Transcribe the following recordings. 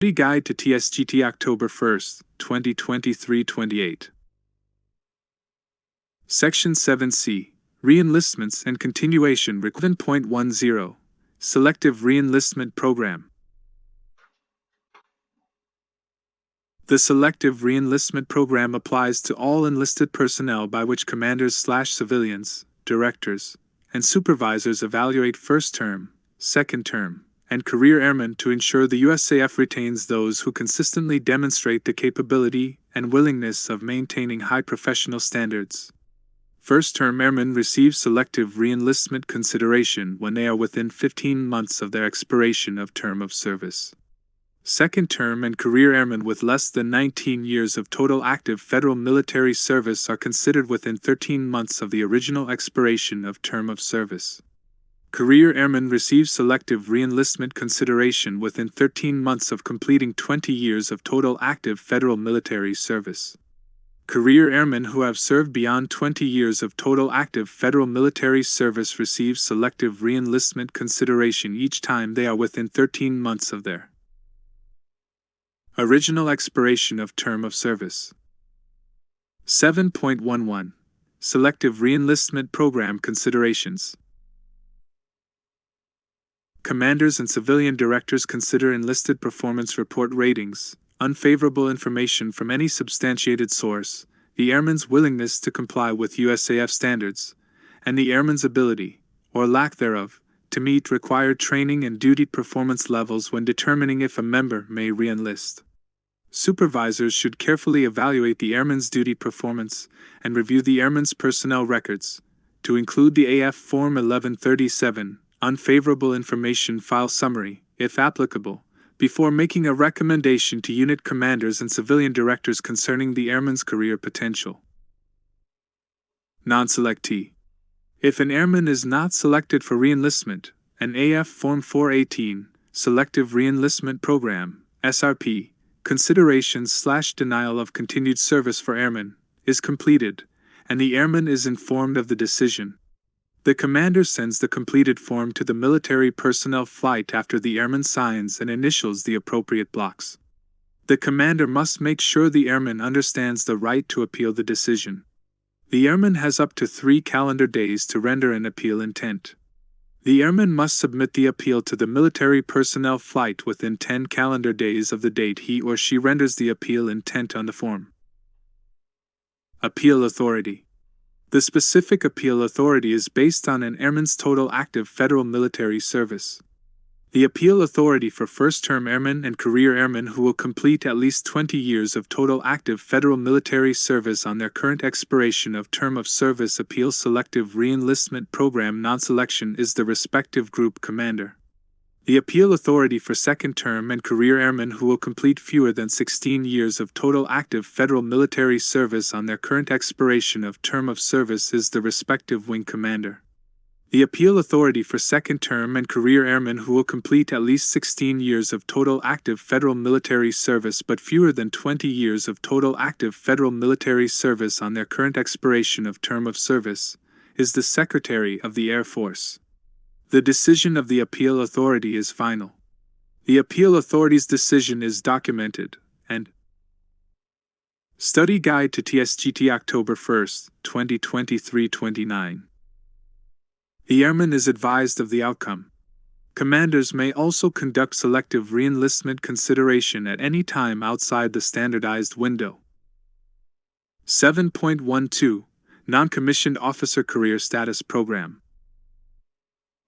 Study Guide to Tsgt October 1st, 2023-28. Section 7C, Reenlistments and Continuation 7.10, Selective Reenlistment Program. The Selective Reenlistment Program applies to all enlisted personnel by which commanders/civilians, directors, and supervisors evaluate first term, second term, and career airmen to ensure the USAF retains those who consistently demonstrate the capability and willingness of maintaining high professional standards. First-term airmen receive selective reenlistment consideration when they are within 15 months of their expiration of term of service. Second-term and career airmen with less than 19 years of total active federal military service are considered within 13 months of the original expiration of term of service. Career airmen receive selective reenlistment consideration within 13 months of completing 20 years of total active federal military service. Career airmen who have served beyond 20 years of total active federal military service receive selective reenlistment consideration each time they are within 13 months of their original expiration of term of service. 7.11 Selective Reenlistment Program Considerations. Commanders and civilian directors consider enlisted performance report ratings, unfavorable information from any substantiated source, the airman's willingness to comply with USAF standards, and the airman's ability, or lack thereof, to meet required training and duty performance levels when determining if a member may reenlist. Supervisors should carefully evaluate the airman's duty performance and review the airman's personnel records, to include the AF Form 1137, Unfavorable Information File Summary, if applicable, before making a recommendation to unit commanders and civilian directors concerning the airman's career potential. Non-selectee. If an airman is not selected for reenlistment, an AF Form 418, Selective Reenlistment Program, SRP, considerations/denial of continued service for airmen, is completed, and the airman is informed of the decision. The commander sends the completed form to the military personnel flight after the airman signs and initials the appropriate blocks. The commander must make sure the airman understands the right to appeal the decision. The airman has up to 3 calendar days to render an appeal intent. The airman must submit the appeal to the military personnel flight within 10 calendar days of the date he or she renders the appeal intent on the form. Appeal Authority. The specific appeal authority is based on an airman's total active federal military service. The appeal authority for first-term airmen and career airmen who will complete at least 20 years of total active federal military service on their current expiration of term of service appeal selective reenlistment program non-selection is the respective group commander. The appeal authority for second-term and career airmen who will complete fewer than 16 years of total active federal military service on their current expiration of term of service is the respective wing commander. The appeal authority for second-term and career airmen who will complete at least 16 years of total active federal military service but fewer than 20 years of total active federal military service on their current expiration of term of service is the Secretary of the Air Force. The decision of the appeal authority is final. The appeal authority's decision is documented, and Study Guide to Tsgt October 1st, 2023-29. The airman is advised of the outcome. Commanders may also conduct selective reenlistment consideration at any time outside the standardized window. 7.12 Non-Commissioned Officer Career Status Program.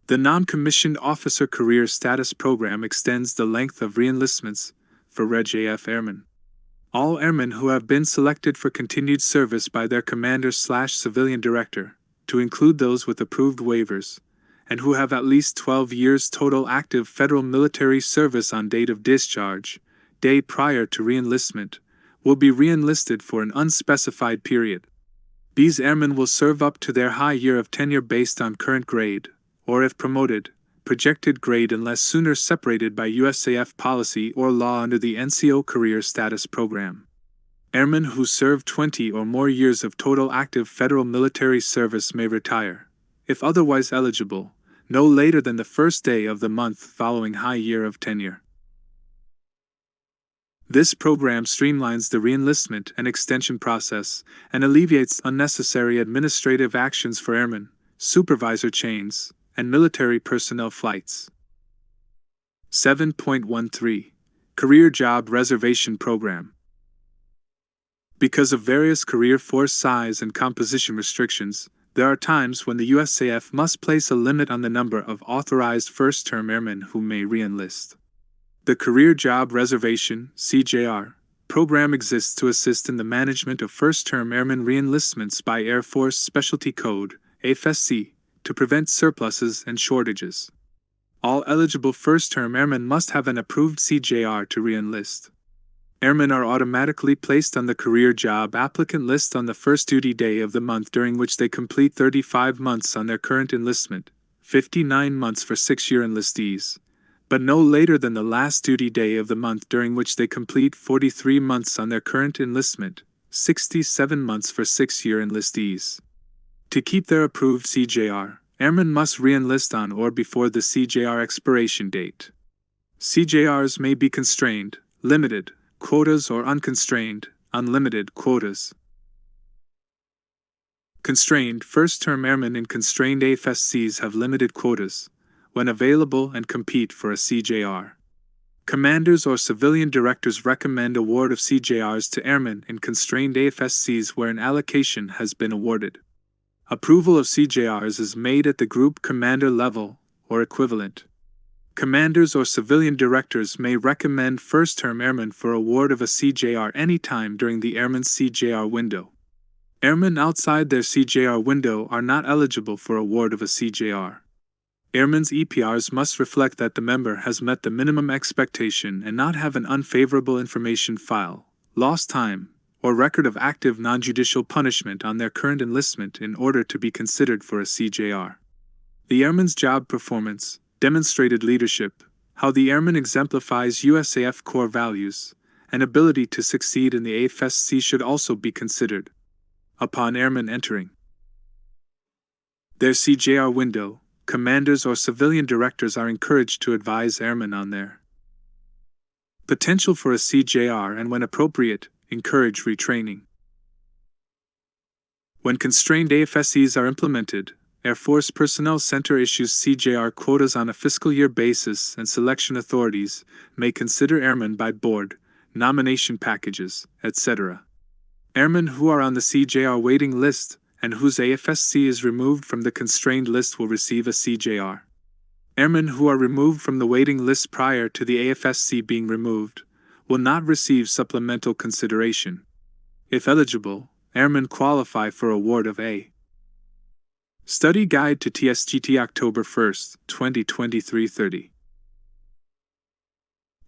The Non-Commissioned Officer Career Status Program extends the length of reenlistments for Reg AF airmen. All airmen who have been selected for continued service by their commander/civilian director, to include those with approved waivers, and who have at least 12 years total active federal military service on date of discharge, day prior to reenlistment, will be reenlisted for an unspecified period. These airmen will serve up to their high year of tenure based on current grade, or if promoted, projected grade unless sooner separated by USAF policy or law under the NCO Career Status Program. Airmen who serve 20 or more years of total active federal military service may retire, if otherwise eligible, no later than the first day of the month following high year of tenure. This program streamlines the reenlistment and extension process and alleviates unnecessary administrative actions for airmen, supervisor chains, and military personnel flights. 7.13 Career Job Reservation Program. Because of various career force size and composition restrictions, there are times when the USAF must place a limit on the number of authorized first-term airmen who may reenlist. The Career Job Reservation (CJR) program exists to assist in the management of first-term airmen reenlistments by Air Force Specialty Code (AFSC) to prevent surpluses and shortages. All eligible first-term airmen must have an approved CJR to reenlist. Airmen are automatically placed on the career job applicant list on the first duty day of the month during which they complete 35 months on their current enlistment, 59 months for 6-year enlistees, but no later than the last duty day of the month during which they complete 43 months on their current enlistment, 67 months for 6-year enlistees. To keep their approved CJR, airmen must reenlist on or before the CJR expiration date. CJRs may be constrained, limited, quotas or unconstrained, unlimited quotas. Constrained first-term airmen in constrained AFSCs have limited quotas, when available and compete for a CJR. Commanders or civilian directors recommend award of CJRs to airmen in constrained AFSCs where an allocation has been awarded. Approval of CJRs is made at the group commander level or equivalent. Commanders or civilian directors may recommend first-term airmen for award of a CJR anytime during the airman's CJR window. Airmen outside their CJR window are not eligible for award of a CJR. Airmen's EPRs must reflect that the member has met the minimum expectation and not have an unfavorable information file, lost time, or record of active non-judicial punishment on their current enlistment in order to be considered for a CJR. The airman's job performance, demonstrated leadership, how the airman exemplifies USAF core values, and ability to succeed in the AFSC should also be considered. Upon airmen entering their CJR window, commanders or civilian directors are encouraged to advise airmen on their potential for a CJR and, when appropriate, encourage retraining. When constrained AFSCs are implemented, Air Force Personnel Center issues CJR quotas on a fiscal year basis, and selection authorities may consider airmen by board, nomination packages, etc. Airmen who are on the CJR waiting list and whose AFSC is removed from the constrained list will receive a CJR. Airmen who are removed from the waiting list prior to the AFSC being removed will not receive supplemental consideration. If eligible, airmen qualify for award of a Study Guide to Tsgt October 1, 2023 30.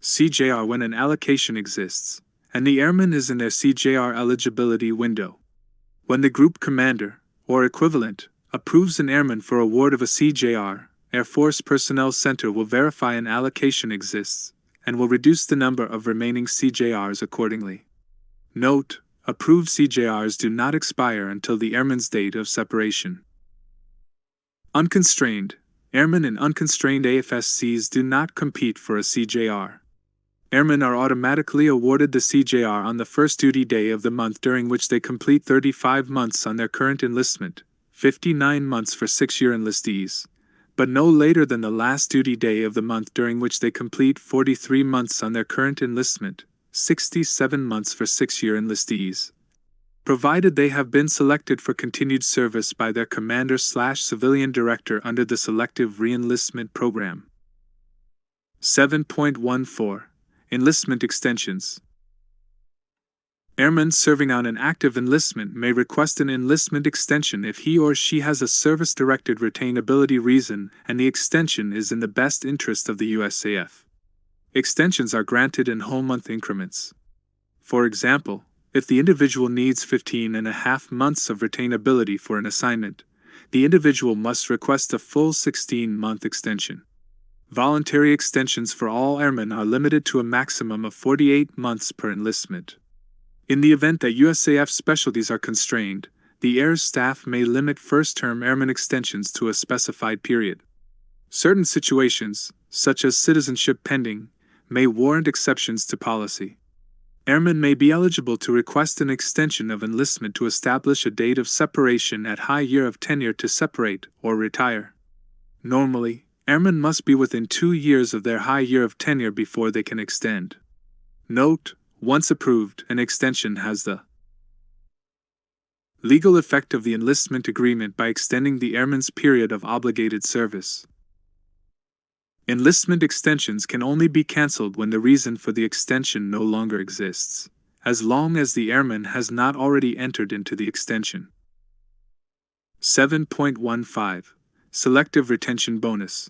CJR when an allocation exists, and the airman is in their CJR eligibility window. When the group commander, or equivalent, approves an airman for award of a CJR, Air Force Personnel Center will verify an allocation exists, and will reduce the number of remaining CJRs accordingly. Note: approved CJRs do not expire until the airman's date of separation. Unconstrained, airmen in unconstrained AFSCs do not compete for a CJR. Airmen are automatically awarded the CJR on the first duty day of the month during which they complete 35 months on their current enlistment, 59 months for 6-year enlistees, but no later than the last duty day of the month during which they complete 43 months on their current enlistment, 67 months for 6-year enlistees, provided they have been selected for continued service by their commander/civilian director under the Selective Reenlistment Program. 7.14 Enlistment Extensions. Airman serving on an active enlistment may request an enlistment extension if he or she has a service-directed retainability reason and the extension is in the best interest of the USAF. Extensions are granted in whole month increments. For example, if the individual needs 15.5 months of retainability for an assignment, the individual must request a full 16-month extension. Voluntary extensions for all airmen are limited to a maximum of 48 months per enlistment. In the event that USAF specialties are constrained, the Air Staff may limit first-term airman extensions to a specified period. Certain situations, such as citizenship pending, may warrant exceptions to policy. Airmen may be eligible to request an extension of enlistment to establish a date of separation at high year of tenure to separate or retire. Normally, airmen must be within 2 years of their high year of tenure before they can extend. Note, once approved, an extension has the legal effect of the enlistment agreement by extending the airman's period of obligated service. Enlistment extensions can only be cancelled when the reason for the extension no longer exists, as long as the airman has not already entered into the extension. 7.15. Selective Retention Bonus.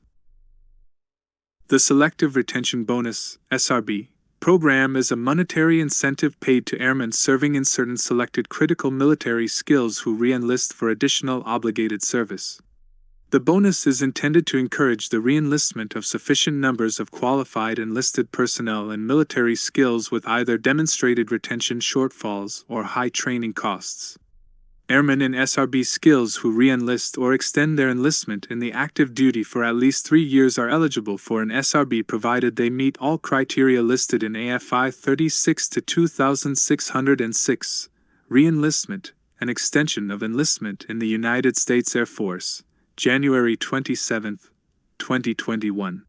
The Selective Retention Bonus (SRB) program is a monetary incentive paid to airmen serving in certain selected critical military skills who re-enlist for additional obligated service. The bonus is intended to encourage the re-enlistment of sufficient numbers of qualified enlisted personnel in military skills with either demonstrated retention shortfalls or high training costs. Airmen in SRB skills who re-enlist or extend their enlistment in the active duty for at least 3 years are eligible for an SRB provided they meet all criteria listed in AFI 36-2606, re-enlistment, and extension of enlistment in the United States Air Force, January 27, 2021.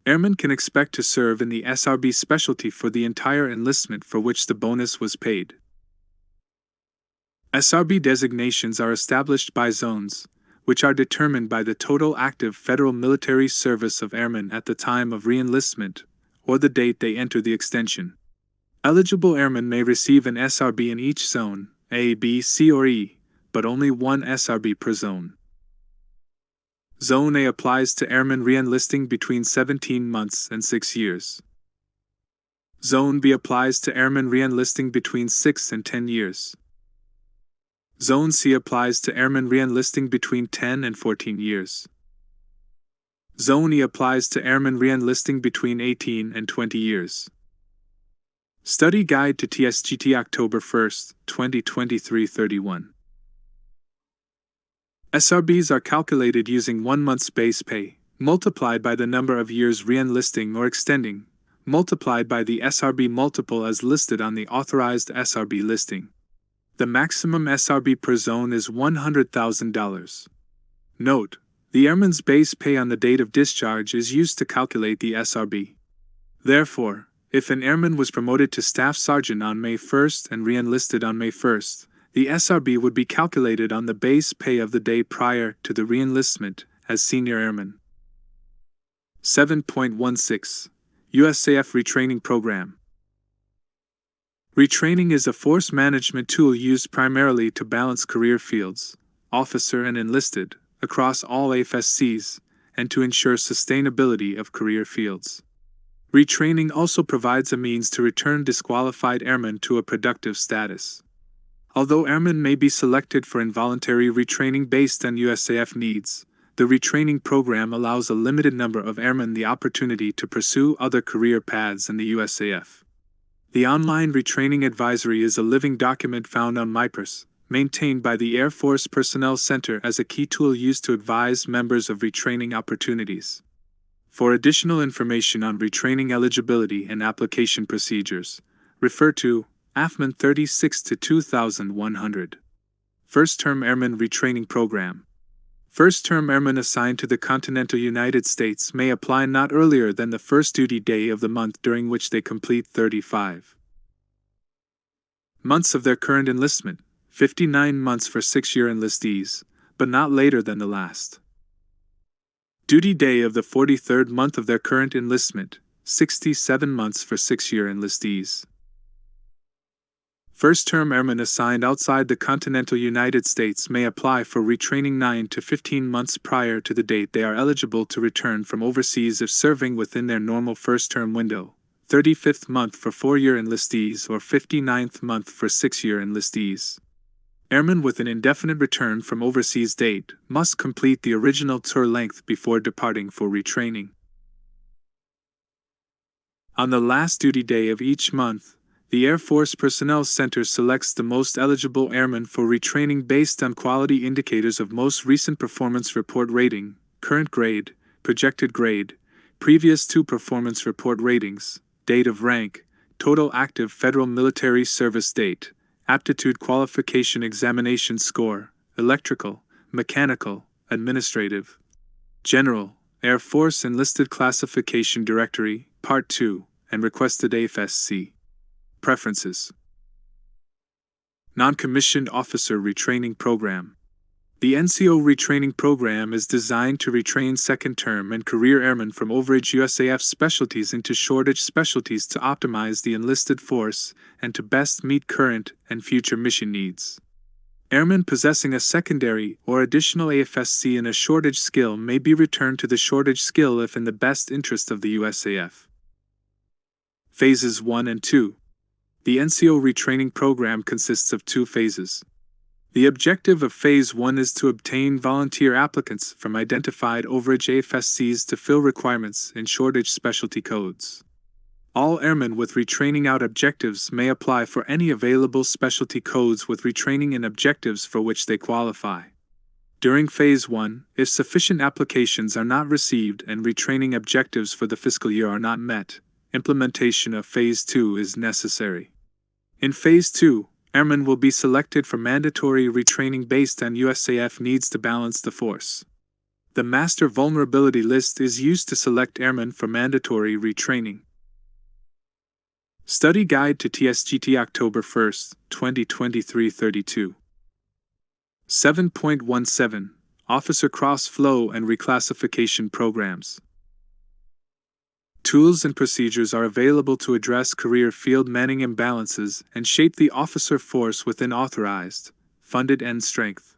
Airmen can expect to serve in the SRB specialty for the entire enlistment for which the bonus was paid. SRB designations are established by zones, which are determined by the total active federal military service of airmen at the time of re-enlistment, or the date they enter the extension. Eligible airmen may receive an SRB in each zone, A, B, C, or E, but only one SRB per zone. Zone A applies to airmen re-enlisting between 17 months and 6 years. Zone B applies to airmen re-enlisting between 6 and 10 years. Zone C applies to airmen re-enlisting between 10 and 14 years. Zone E applies to airmen re-enlisting between 18 and 20 years. Study Guide to Tsgt October 1, 2023 31. SRBs are calculated using 1 month's base pay, multiplied by the number of years re-enlisting or extending, multiplied by the SRB multiple as listed on the authorized SRB listing. The maximum SRB per zone is $100,000. Note, the airman's base pay on the date of discharge is used to calculate the SRB. Therefore, if an airman was promoted to Staff Sergeant on May 1 and re-enlisted on May 1, the SRB would be calculated on the base pay of the day prior to the re-enlistment as Senior Airman. 7.16. USAF Retraining Program. Retraining is a force management tool used primarily to balance career fields, officer and enlisted, across all AFSCs, and to ensure sustainability of career fields. Retraining also provides a means to return disqualified airmen to a productive status. Although airmen may be selected for involuntary retraining based on USAF needs, the retraining program allows a limited number of airmen the opportunity to pursue other career paths in the USAF. The online retraining advisory is a living document found on MyPers, maintained by the Air Force Personnel Center as a key tool used to advise members of retraining opportunities. For additional information on retraining eligibility and application procedures, refer to AFMAN 36-2100. First-Term Airman Retraining Program. First-term airmen assigned to the continental United States may apply not earlier than the first duty day of the month during which they complete 35 months of their current enlistment, 59 months for 6-year enlistees, but not later than the last duty day of the 43rd month of their current enlistment, 67 months for 6-year enlistees. First-term airmen assigned outside the continental United States may apply for retraining 9 to 15 months prior to the date they are eligible to return from overseas if serving within their normal first-term window, 35th month for 4-year enlistees or 59th month for 6-year enlistees. Airmen with an indefinite return from overseas date must complete the original tour length before departing for retraining. On the last duty day of each month, the Air Force Personnel Center selects the most eligible airmen for retraining based on quality indicators of most recent performance report rating, current grade, projected grade, previous 2 performance report ratings, date of rank, total active federal military service date, aptitude qualification examination score, electrical, mechanical, administrative, general, Air Force enlisted classification directory, Part 2, and requested AFSC. Preferences. Non-commissioned officer retraining program. The NCO retraining program is designed to retrain second-term and career airmen from overage USAF specialties into shortage specialties to optimize the enlisted force and to best meet current and future mission needs. Airmen possessing a secondary or additional AFSC in a shortage skill may be returned to the shortage skill if in the best interest of the USAF. Phases 1 and 2. The NCO retraining program consists of 2 phases. The objective of Phase 1 is to obtain volunteer applicants from identified overage AFSCs to fill requirements in shortage specialty codes. All airmen with retraining out objectives may apply for any available specialty codes with retraining in objectives for which they qualify. During Phase 1, if sufficient applications are not received and retraining objectives for the fiscal year are not met, implementation of Phase 2 is necessary. In Phase 2, airmen will be selected for mandatory retraining based on USAF needs to balance the force. The Master Vulnerability List is used to select airmen for mandatory retraining. Study Guide to Tsgt October 1, 2023 32. 7.17 Officer Cross-Flow and Reclassification Programs. Tools and procedures are available to address career field manning imbalances and shape the officer force within authorized, funded end strength.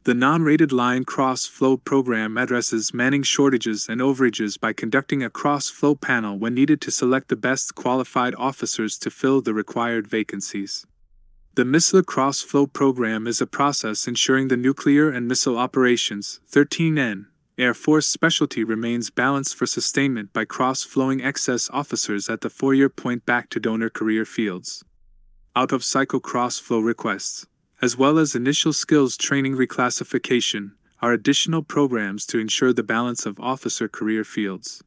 The non-rated line cross-flow program addresses manning shortages and overages by conducting a cross-flow panel when needed to select the best qualified officers to fill the required vacancies. The Missile Cross-Flow program is a process ensuring the nuclear and missile operations 13N Air Force specialty remains balanced for sustainment by cross-flowing excess officers at the 4-year point back to donor career fields. Out-of-cycle cross-flow requests, as well as initial skills training reclassification, are additional programs to ensure the balance of officer career fields.